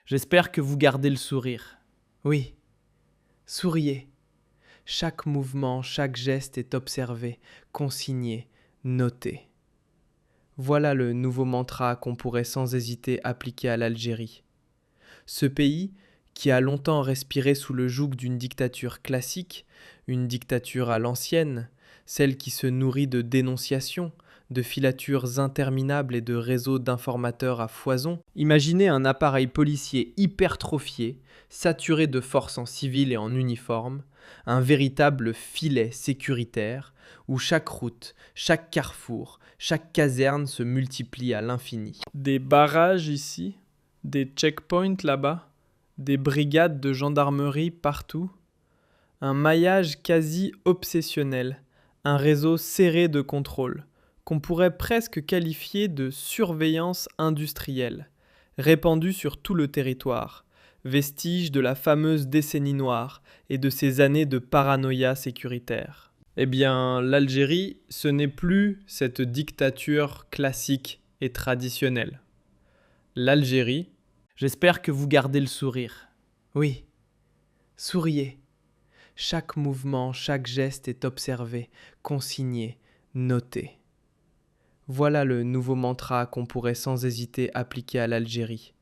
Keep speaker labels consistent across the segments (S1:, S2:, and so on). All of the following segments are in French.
S1: J'espère que vous gardez le sourire. Oui, souriez. Chaque mouvement, chaque geste est observé, consigné, noté. Voilà le nouveau mantra qu'on pourrait sans hésiter appliquer à l'Algérie. Ce pays, qui a longtemps respiré sous le joug d'une dictature classique, une dictature à l'ancienne, celle qui se nourrit de dénonciations, de filatures interminables et de réseaux d'informateurs à foison. Imaginez un appareil policier hypertrophié, saturé de forces en civil et en uniforme, un véritable filet sécuritaire où chaque route, chaque carrefour, chaque caserne se multiplie à l'infini. Des barrages ici, des checkpoints là-bas, des brigades de gendarmerie partout, un maillage quasi obsessionnel, un réseau serré de contrôle, qu'on pourrait presque qualifier de surveillance industrielle, répandue sur tout le territoire, vestige de la fameuse décennie noire et de ces années de paranoïa sécuritaire. Eh bien, l'Algérie, ce n'est plus cette dictature classique et traditionnelle. L'Algérie, j'espère que vous gardez le sourire. Oui, souriez. Chaque mouvement, chaque geste est observé, consigné, noté. Voilà le nouveau mantra qu'on pourrait sans hésiter appliquer à l'Algérie.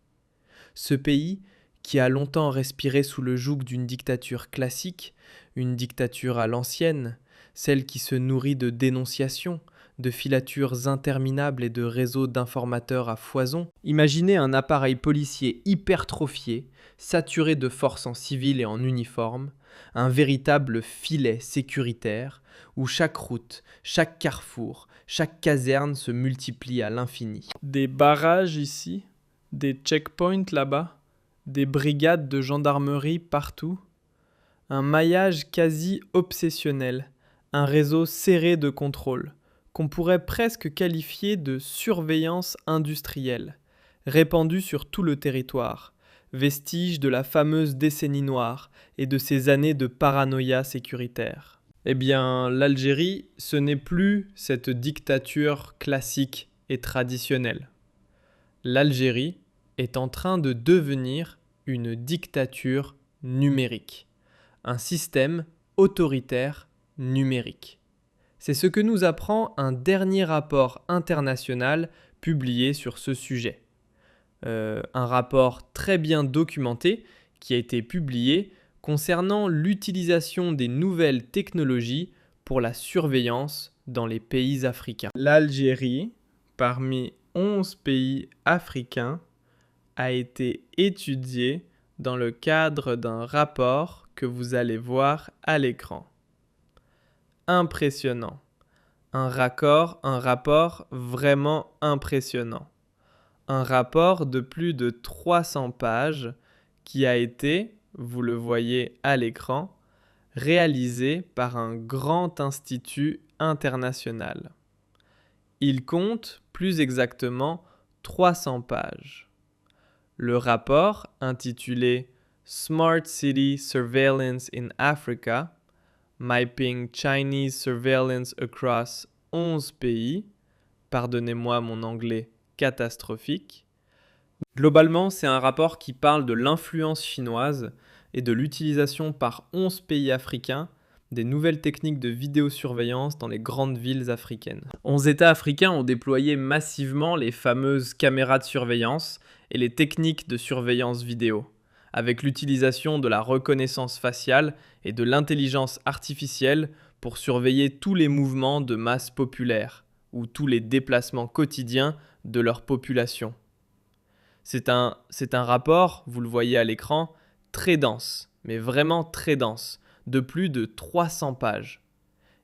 S1: Ce pays, qui a longtemps respiré sous le joug d'une dictature classique, une dictature à l'ancienne, celle qui se nourrit de dénonciations, de filatures interminables et de réseaux d'informateurs à foison. Imaginez un appareil policier hypertrophié, saturé de forces en civil et en uniforme, un véritable filet sécuritaire où chaque route, chaque carrefour, chaque caserne se multiplie à l'infini. Des barrages ici, des checkpoints là-bas, des brigades de gendarmerie partout, un maillage quasi obsessionnel, un réseau serré de contrôle, qu'on pourrait presque qualifier de surveillance industrielle, répandue sur tout le territoire, vestige de la fameuse décennie noire et de ces années de paranoïa sécuritaire. Eh bien, l'Algérie, ce n'est plus cette dictature classique et traditionnelle. L'Algérie est en train de devenir une dictature numérique, un système autoritaire numérique. C'est ce que nous apprend un dernier rapport international publié sur ce sujet. Un rapport très bien documenté qui a été publié concernant l'utilisation des nouvelles technologies pour la surveillance dans les pays africains. L'Algérie, parmi 11 pays africains, a été étudiée dans le cadre d'un rapport que vous allez voir à l'écran. Impressionnant. Un rapport vraiment impressionnant. Un rapport de plus de 300 pages qui a été, vous le voyez à l'écran, réalisé par un grand institut international. Il compte plus exactement 300 pages. Le rapport, intitulé Smart City Surveillance in Africa, Mapping Chinese Surveillance Across 11 pays, pardonnez-moi mon anglais catastrophique. Globalement, c'est un rapport qui parle de l'influence chinoise et de l'utilisation par 11 pays africains des nouvelles techniques de vidéosurveillance dans les grandes villes africaines. 11 États africains ont déployé massivement les fameuses caméras de surveillance et les techniques de surveillance vidéo, avec l'utilisation de la reconnaissance faciale et de l'intelligence artificielle pour surveiller tous les mouvements de masse populaire ou tous les déplacements quotidiens de leur population. C'est un rapport, vous le voyez à l'écran, très dense, mais vraiment très dense, de plus de 300 pages.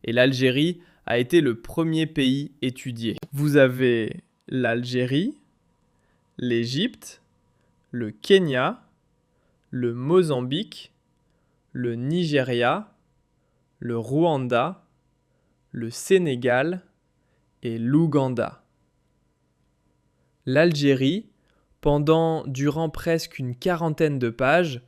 S1: Et l'Algérie a été le premier pays étudié. Vous avez l'Algérie, l'Égypte, le Kenya, le Mozambique, le Nigeria, le Rwanda, le Sénégal et l'Ouganda. L'Algérie, durant presque une quarantaine de pages,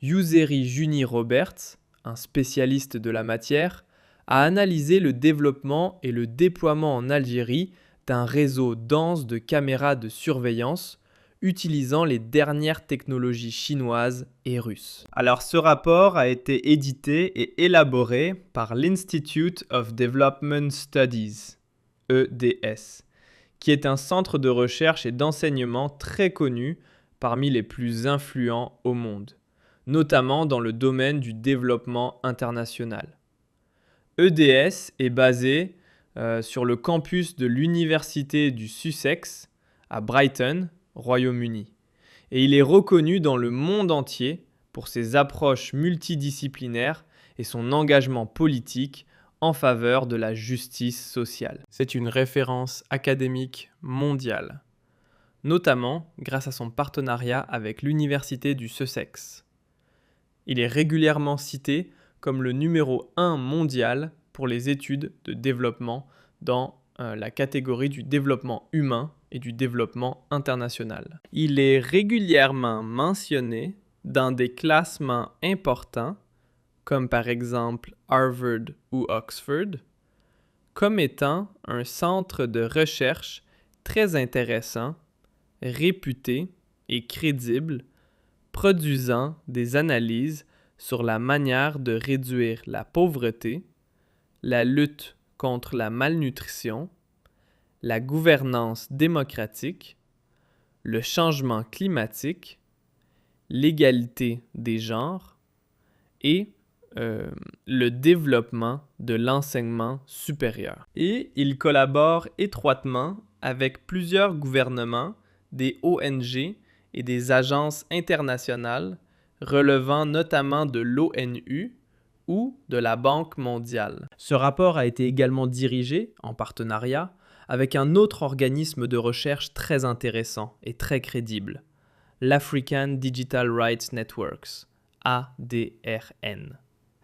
S1: Youseri Juni Roberts, un spécialiste de la matière, a analysé le développement et le déploiement en Algérie d'un réseau dense de caméras de surveillance utilisant les dernières technologies chinoises et russes. Alors ce rapport a été édité et élaboré par l'Institute of Development Studies, EDS, qui est un centre de recherche et d'enseignement très connu parmi les plus influents au monde, notamment dans le domaine du développement international. EDS est basé sur le campus de l'Université du Sussex à Brighton, Royaume-Uni. Et il est reconnu dans le monde entier pour ses approches multidisciplinaires et son engagement politique en faveur de la justice sociale. C'est une référence académique mondiale, notamment grâce à son partenariat avec l'Université du Sussex. Il est régulièrement cité comme le numéro 1 mondial pour les études de développement dans la catégorie du développement humain et du développement international. Il est régulièrement mentionné dans des classements importants, comme par exemple Harvard ou Oxford, comme étant un centre de recherche très intéressant, réputé et crédible, produisant des analyses sur la manière de réduire la pauvreté, la lutte contre la malnutrition, la gouvernance démocratique, le changement climatique, l'égalité des genres et le développement de l'enseignement supérieur. Et il collabore étroitement avec plusieurs gouvernements, des ONG et des agences internationales relevant notamment de l'ONU ou de la Banque mondiale. Ce rapport a été également dirigé, en partenariat, avec un autre organisme de recherche très intéressant et très crédible, l'African Digital Rights Networks, ADRN.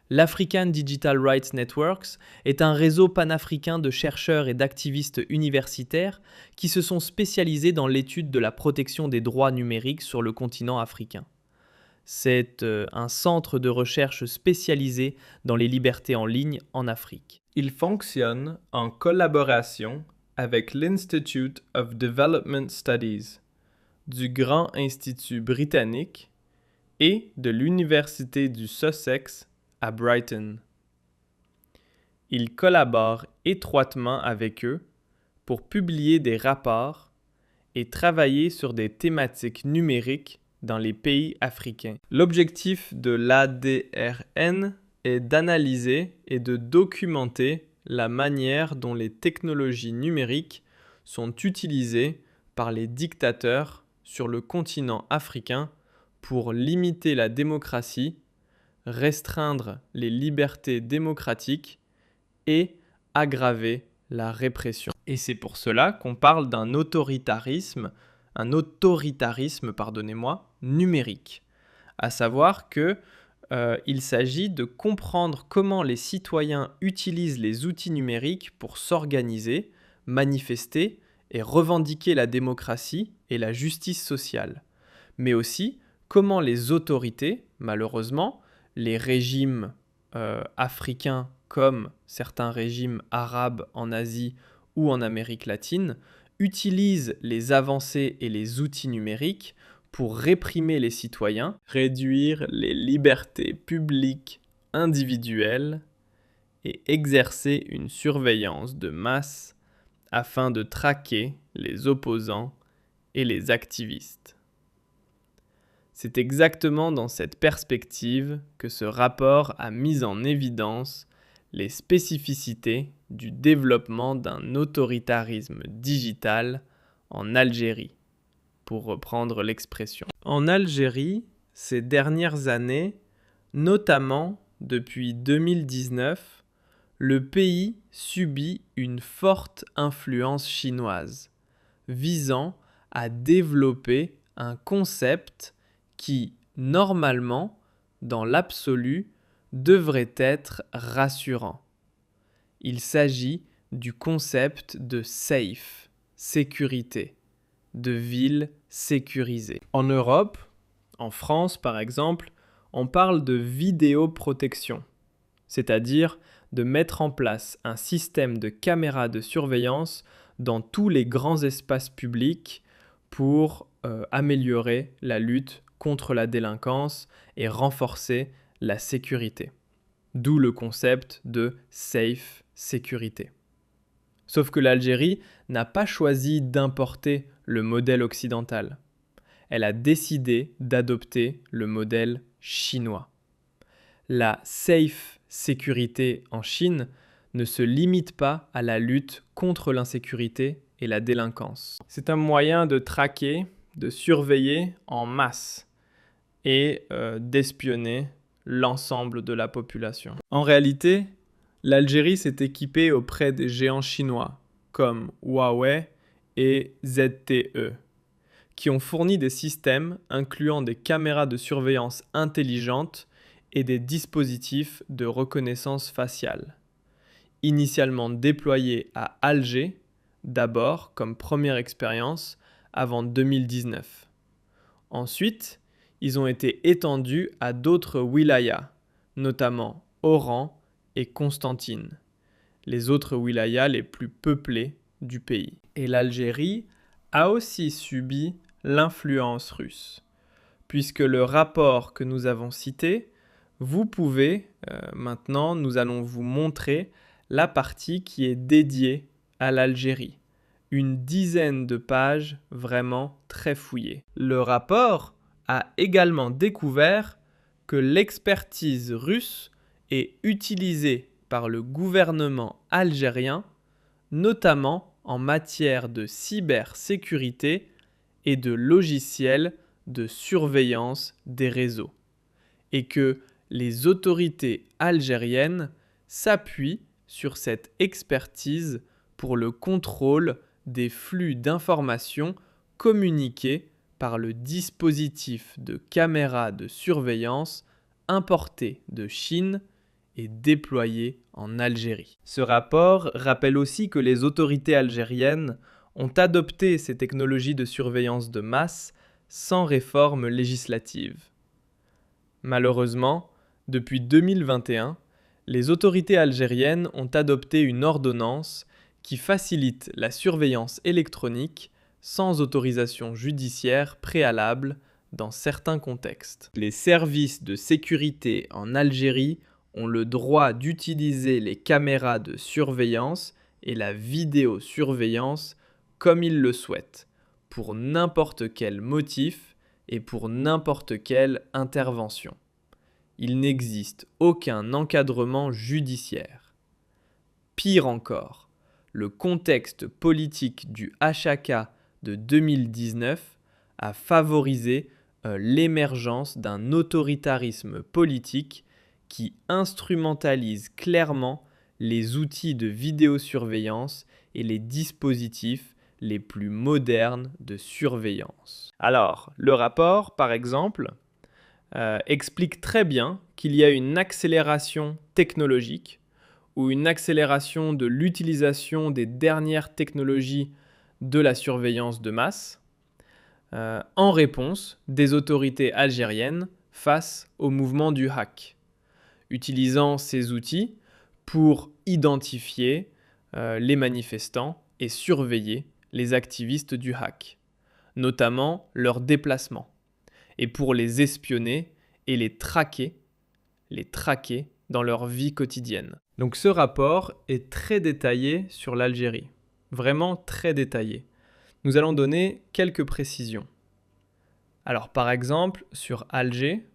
S1: L'African Digital Rights Networks est un réseau panafricain de chercheurs et d'activistes universitaires qui se sont spécialisés dans l'étude de la protection des droits numériques sur le continent africain. C'est un centre de recherche spécialisé dans les libertés en ligne en Afrique. Il fonctionne en collaboration avec l'Institute of Development Studies, du Grand Institut britannique et de l'Université du Sussex à Brighton. Il collabore étroitement avec eux pour publier des rapports et travailler sur des thématiques numériques dans les pays africains. L'objectif de l'ADRN est d'analyser et de documenter la manière dont les technologies numériques sont utilisées par les dictateurs sur le continent africain pour limiter la démocratie, restreindre les libertés démocratiques et aggraver la répression. Et c'est pour cela qu'on parle d'un autoritarisme numérique, à savoir que il s'agit de comprendre comment les citoyens utilisent les outils numériques pour s'organiser, manifester et revendiquer la démocratie et la justice sociale, mais aussi comment les autorités, malheureusement, les régimes africains comme certains régimes arabes en Asie ou en Amérique latine, utilisent les avancées et les outils numériques pour réprimer les citoyens, réduire les libertés publiques individuelles et exercer une surveillance de masse afin de traquer les opposants et les activistes. C'est exactement dans cette perspective que ce rapport a mis en évidence les spécificités du développement d'un autoritarisme digital en Algérie, pour reprendre l'expression. En Algérie, ces dernières années, notamment depuis 2019, le pays subit une forte influence chinoise, visant à développer un concept qui, normalement, dans l'absolu, devrait être rassurant. Il s'agit du concept de safe, sécurité, de ville sécurisée. En Europe, en France par exemple, on parle de vidéoprotection, c'est-à-dire de mettre en place un système de caméras de surveillance dans tous les grands espaces publics pour améliorer la lutte contre la délinquance et renforcer la sécurité. D'où le concept de safe sécurité. Sauf que l'Algérie n'a pas choisi d'importer le modèle occidental. Elle a décidé d'adopter le modèle chinois. La safe sécurité en Chine ne se limite pas à la lutte contre l'insécurité et la délinquance. C'est un moyen de traquer, de surveiller en masse et d'espionner l'ensemble de la population. En réalité, l'Algérie s'est équipée auprès des géants chinois comme Huawei et ZTE, qui ont fourni des systèmes incluant des caméras de surveillance intelligentes et des dispositifs de reconnaissance faciale. Initialement déployés à Alger, d'abord comme première expérience avant 2019. Ensuite, ils ont été étendus à d'autres wilayas, notamment Oran et Constantine, les autres wilayas les plus peuplés du pays. Et l'Algérie a aussi subi l'influence russe, puisque le rapport que nous avons cité, vous pouvez, maintenant nous allons vous montrer la partie qui est dédiée à l'Algérie. Une dizaine de pages vraiment très fouillées. Le rapport a également découvert que l'expertise russe est utilisée par le gouvernement algérien, notamment en matière de cybersécurité et de logiciels de surveillance des réseaux, et que les autorités algériennes s'appuient sur cette expertise pour le contrôle des flux d'informations communiqués par le dispositif de caméras de surveillance importé de Chine et déployé en Algérie. Ce rapport rappelle aussi que les autorités algériennes ont adopté ces technologies de surveillance de masse sans réforme législative. Malheureusement, depuis 2021, les autorités algériennes ont adopté une ordonnance qui facilite la surveillance électronique sans autorisation judiciaire préalable dans certains contextes. Les services de sécurité en Algérie ont le droit d'utiliser les caméras de surveillance et la vidéosurveillance comme ils le souhaitent, pour n'importe quel motif et pour n'importe quelle intervention. Il n'existe aucun encadrement judiciaire. Pire encore, le contexte politique du HAK de 2019 a favorisé l'émergence d'un autoritarisme politique qui instrumentalise clairement les outils de vidéosurveillance et les dispositifs les plus modernes de surveillance. Alors, le rapport, par exemple, explique très bien qu'il y a une accélération technologique ou une accélération de l'utilisation des dernières technologies de la surveillance de masse en réponse des autorités algériennes face au mouvement du hack, utilisant ces outils pour identifier les manifestants et surveiller les activistes du hack, notamment leurs déplacements, et pour les espionner et les traquer dans leur vie quotidienne. Donc ce rapport est très détaillé sur l'Algérie, vraiment très détaillé. Nous allons donner quelques précisions. Alors par exemple, sur Alger,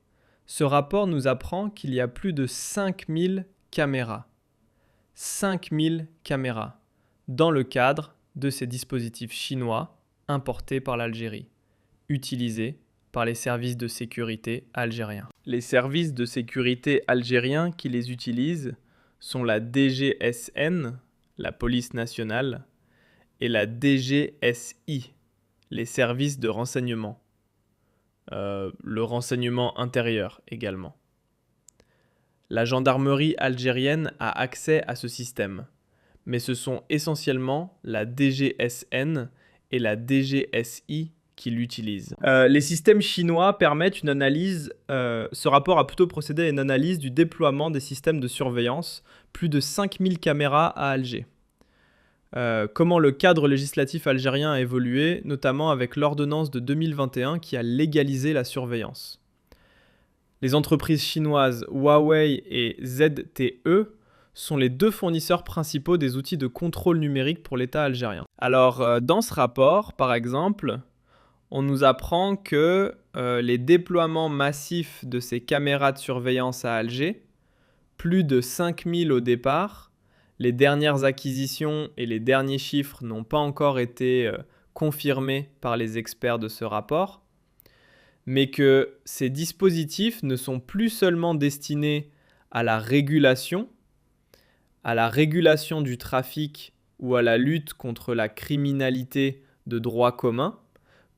S1: ce rapport nous apprend qu'il y a plus de 5000 caméras. 5000 caméras dans le cadre de ces dispositifs chinois importés par l'Algérie, utilisés par les services de sécurité algériens. Les services de sécurité algériens qui les utilisent sont la DGSN, la police nationale, et la DGSI, les services de renseignement, le renseignement intérieur également. La gendarmerie algérienne a accès à ce système, mais ce sont essentiellement la DGSN et la DGSI qui l'utilisent. Les systèmes chinois permettent une analyse, ce rapport a plutôt procédé à une analyse du déploiement des systèmes de surveillance, plus de 5000 caméras à Alger. comment le cadre législatif algérien a évolué, notamment avec l'ordonnance de 2021 qui a légalisé la surveillance. Les entreprises chinoises Huawei et ZTE sont les deux fournisseurs principaux des outils de contrôle numérique pour l'État algérien. Alors, dans ce rapport, par exemple, on nous apprend que les déploiements massifs de ces caméras de surveillance à Alger, plus de 5000 au départ, les dernières acquisitions et les derniers chiffres n'ont pas encore été confirmés par les experts de ce rapport, mais que ces dispositifs ne sont plus seulement destinés à la régulation du trafic ou à la lutte contre la criminalité de droit commun,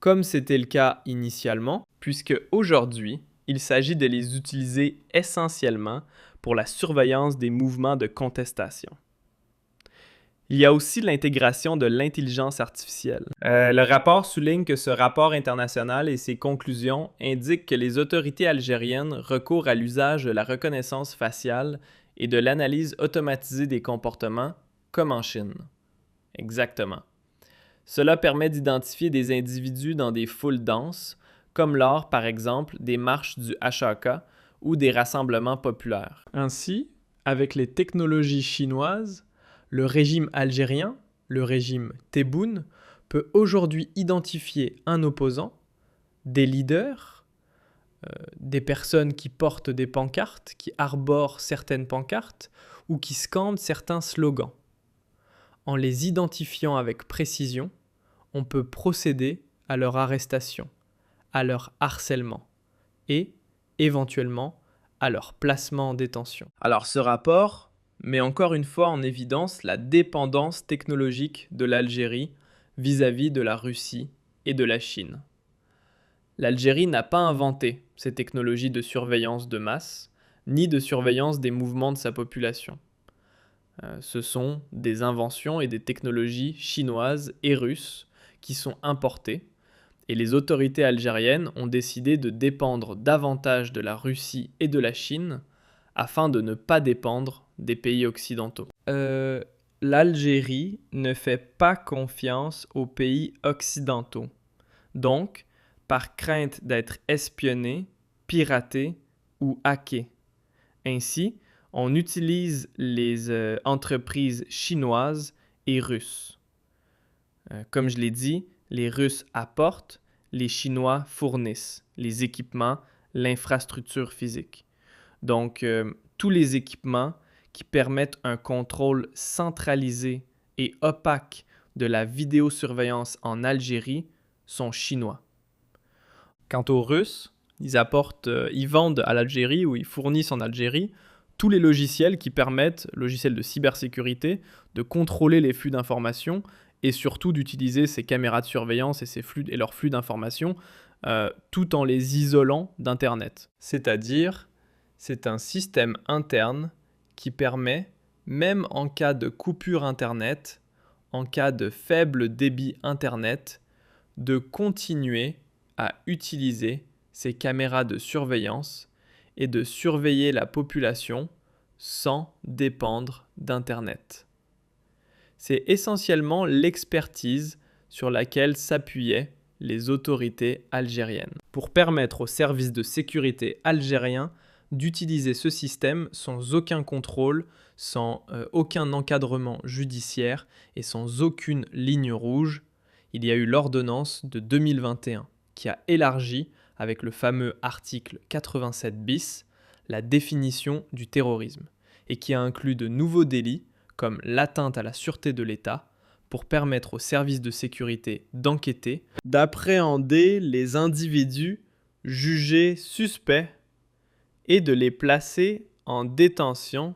S1: comme c'était le cas initialement, puisque aujourd'hui, il s'agit de les utiliser essentiellement pour la surveillance des mouvements de contestation. Il y a aussi l'intégration de l'intelligence artificielle. Le rapport souligne que ce rapport international et ses conclusions indiquent que les autorités algériennes recourent à l'usage de la reconnaissance faciale et de l'analyse automatisée des comportements, comme en Chine. Exactement. Cela permet d'identifier des individus dans des foules denses, comme lors, par exemple, des marches du HAK ou des rassemblements populaires. Ainsi, avec les technologies chinoises, le régime algérien, le régime Tebboune, peut aujourd'hui identifier un opposant, des leaders, des personnes qui portent des pancartes, qui arborent certaines pancartes ou qui scandent certains slogans. En les identifiant avec précision, on peut procéder à leur arrestation, à leur harcèlement et, éventuellement, à leur placement en détention. Alors ce rapport met encore une fois en évidence la dépendance technologique de l'Algérie vis-à-vis de la Russie et de la Chine. L'Algérie n'a pas inventé ces technologies de surveillance de masse, ni de surveillance des mouvements de sa population. Ce sont des inventions et des technologies chinoises et russes qui sont importées, et les autorités algériennes ont décidé de dépendre davantage de la Russie et de la Chine afin de ne pas dépendre des pays occidentaux. L'Algérie ne fait pas confiance aux pays occidentaux. Donc, par crainte d'être espionnée, piratée ou hackée. Ainsi, on utilise les entreprises chinoises et russes. Comme je l'ai dit, les Russes apportent, les Chinois fournissent les équipements, l'infrastructure physique. Donc, tous les équipements qui permettent un contrôle centralisé et opaque de la vidéosurveillance en Algérie sont chinois. Quant aux Russes, ils vendent à l'Algérie ou ils fournissent en Algérie tous les logiciels qui permettent, logiciels de cybersécurité, de contrôler les flux d'informations et surtout d'utiliser ces caméras de surveillance et leurs flux d'informations tout en les isolant d'Internet. C'est-à-dire, c'est un système interne qui permet, même en cas de coupure Internet, en cas de faible débit Internet, de continuer à utiliser ces caméras de surveillance et de surveiller la population sans dépendre d'Internet. C'est essentiellement l'expertise sur laquelle s'appuyaient les autorités algériennes pour permettre aux services de sécurité algériens d'utiliser ce système sans aucun contrôle, sans aucun encadrement judiciaire et sans aucune ligne rouge. Il y a eu l'ordonnance de 2021 qui a élargi, avec le fameux article 87 bis, la définition du terrorisme et qui a inclus de nouveaux délits comme l'atteinte à la sûreté de l'État pour permettre aux services de sécurité d'enquêter, d'appréhender les individus jugés suspects et de les placer en détention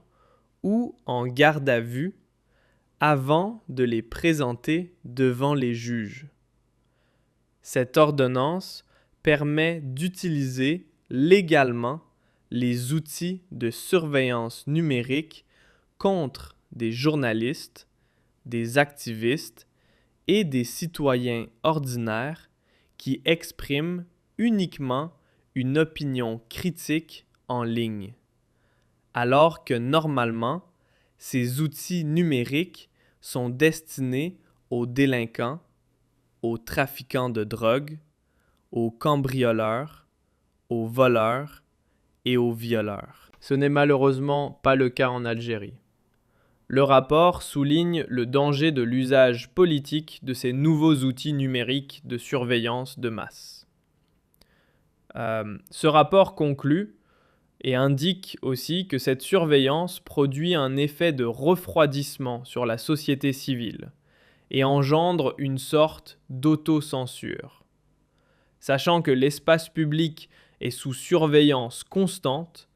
S1: ou en garde à vue avant de les présenter devant les juges. Cette ordonnance permet d'utiliser légalement les outils de surveillance numérique contre des journalistes, des activistes et des citoyens ordinaires qui expriment uniquement une opinion critique en ligne, alors que normalement, ces outils numériques sont destinés aux délinquants, aux trafiquants de drogue, aux cambrioleurs, aux voleurs et aux violeurs. Ce n'est malheureusement pas le cas en Algérie. Le rapport souligne le danger de l'usage politique de ces nouveaux outils numériques de surveillance de masse. Ce rapport conclut et indique aussi que cette surveillance produit un effet de refroidissement sur la société civile et engendre une sorte d'autocensure. Sachant que l'espace public est sous surveillance constante,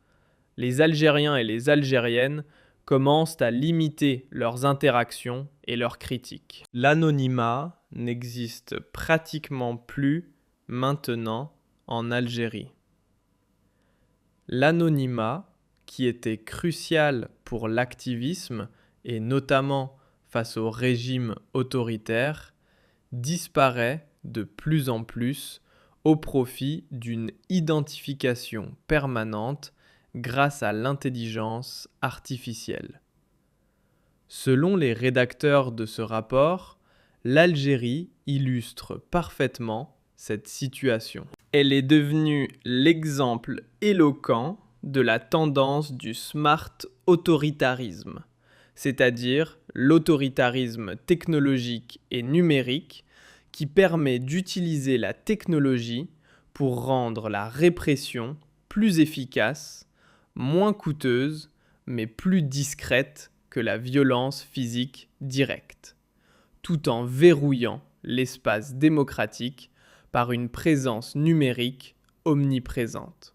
S1: les Algériens et les Algériennes commencent à limiter leurs interactions et leurs critiques. L'anonymat n'existe pratiquement plus maintenant en Algérie. L'anonymat, qui était crucial pour l'activisme et notamment face au régime autoritaire, disparaît de plus en plus au profit d'une identification permanente grâce à l'intelligence artificielle. Selon les rédacteurs de ce rapport, l'Algérie illustre parfaitement cette situation. Elle est devenue l'exemple éloquent de la tendance du smart autoritarisme, c'est-à-dire l'autoritarisme technologique et numérique qui permet d'utiliser la technologie pour rendre la répression plus efficace, moins coûteuse, mais plus discrète que la violence physique directe, tout en verrouillant l'espace démocratique par une présence numérique omniprésente.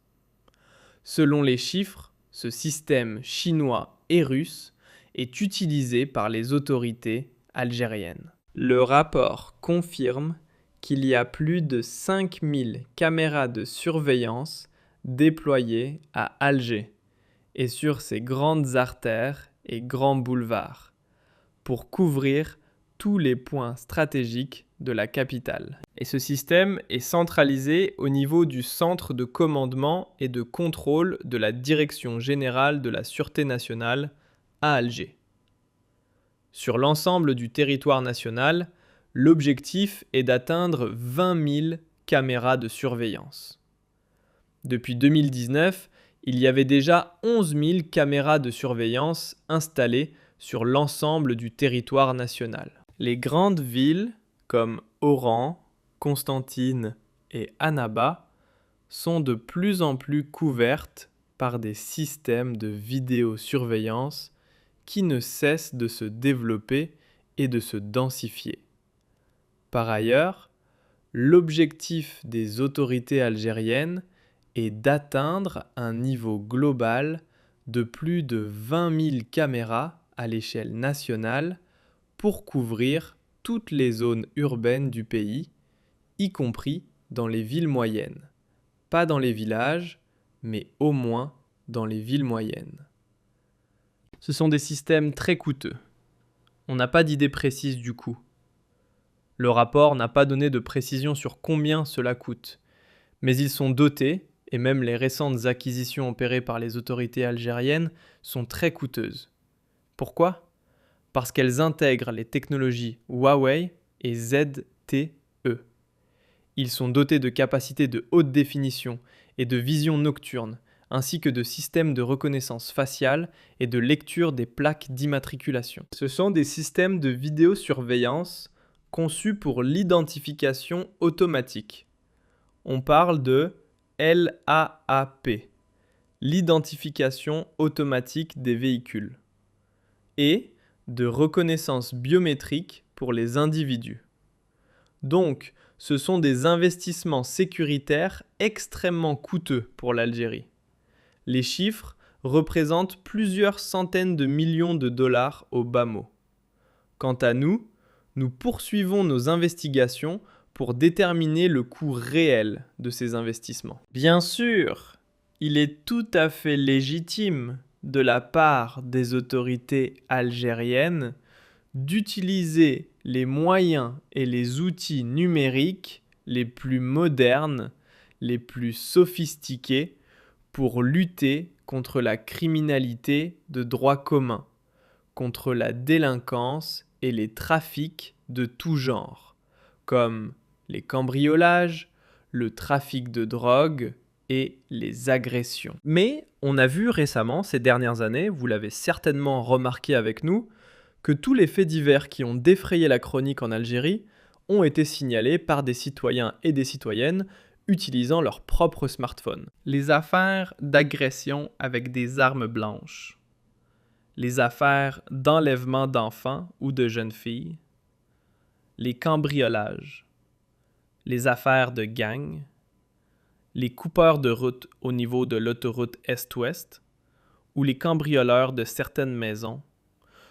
S1: Selon les chiffres, ce système chinois et russe est utilisé par les autorités algériennes. Le rapport confirme qu'il y a plus de 5000 caméras de surveillance déployées à Alger et sur ses grandes artères et grands boulevards pour couvrir tous les points stratégiques de la capitale. Et ce système est centralisé au niveau du centre de commandement et de contrôle de la Direction générale de la Sûreté nationale à Alger. Sur l'ensemble du territoire national, l'objectif est d'atteindre 20 000 caméras de surveillance. Depuis 2019, il y avait déjà 11 000 caméras de surveillance installées sur l'ensemble du territoire national. Les grandes villes comme Oran, Constantine et Annaba sont de plus en plus couvertes par des systèmes de vidéosurveillance qui ne cessent de se développer et de se densifier. Par ailleurs, l'objectif des autorités algériennes est d'atteindre un niveau global de plus de 20 000 caméras à l'échelle nationale pour couvrir toutes les zones urbaines du pays, y compris dans les villes moyennes. Pas dans les villages, mais au moins dans les villes moyennes. Ce sont des systèmes très coûteux. On n'a pas d'idée précise du coût. Le rapport n'a pas donné de précision sur combien cela coûte, mais ils sont dotés, et même les récentes acquisitions opérées par les autorités algériennes sont très coûteuses. Pourquoi ? Parce qu'elles intègrent les technologies Huawei et ZTE. Ils sont dotés de capacités de haute définition et de vision nocturne, ainsi que de systèmes de reconnaissance faciale et de lecture des plaques d'immatriculation. Ce sont des systèmes de vidéosurveillance conçus pour l'identification automatique. On parle de LAAP, l'identification automatique des véhicules, et de reconnaissance biométrique pour les individus. Donc, ce sont des investissements sécuritaires extrêmement coûteux pour l'Algérie. Les chiffres représentent plusieurs centaines de millions de dollars au bas mot. Quant à nous, nous poursuivons nos investigations pour déterminer le coût réel de ces investissements. Bien sûr, il est tout à fait légitime de la part des autorités algériennes d'utiliser les moyens et les outils numériques les plus modernes, les plus sophistiqués pour lutter contre la criminalité de droit commun, contre la délinquance et les trafics de tout genre, comme les cambriolages, le trafic de drogue et les agressions. Mais on a vu récemment, ces dernières années, vous l'avez certainement remarqué avec nous, que tous les faits divers qui ont défrayé la chronique en Algérie ont été signalés par des citoyens et des citoyennes utilisant leur propre smartphone. Les affaires d'agression avec des armes blanches, les affaires d'enlèvement d'enfants ou de jeunes filles, les cambriolages, les affaires de gangs, les coupeurs de route au niveau de l'autoroute Est-Ouest ou les cambrioleurs de certaines maisons,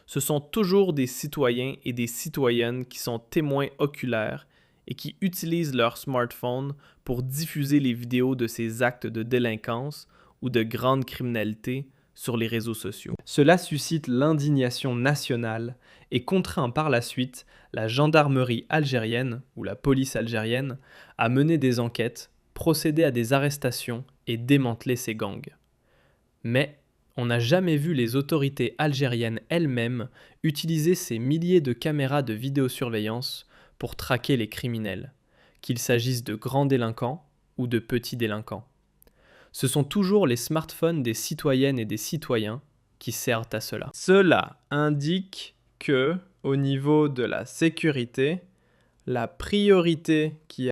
S1: ce sont toujours des citoyens et des citoyennes qui sont témoins oculaires et qui utilisent leur smartphone pour diffuser les vidéos de ces actes de délinquance ou de grande criminalité sur les réseaux sociaux. Cela suscite l'indignation nationale et contraint par la suite la gendarmerie algérienne ou la police algérienne à mener des enquêtes, procéder à des arrestations et démanteler ces gangs. Mais on n'a jamais vu les autorités algériennes elles-mêmes utiliser ces milliers de caméras de vidéosurveillance pour traquer les criminels, qu'il s'agisse de grands délinquants ou de petits délinquants. Ce sont toujours les smartphones des citoyennes et des citoyens qui servent à cela. Cela indique que, au niveau de la sécurité, la priorité qui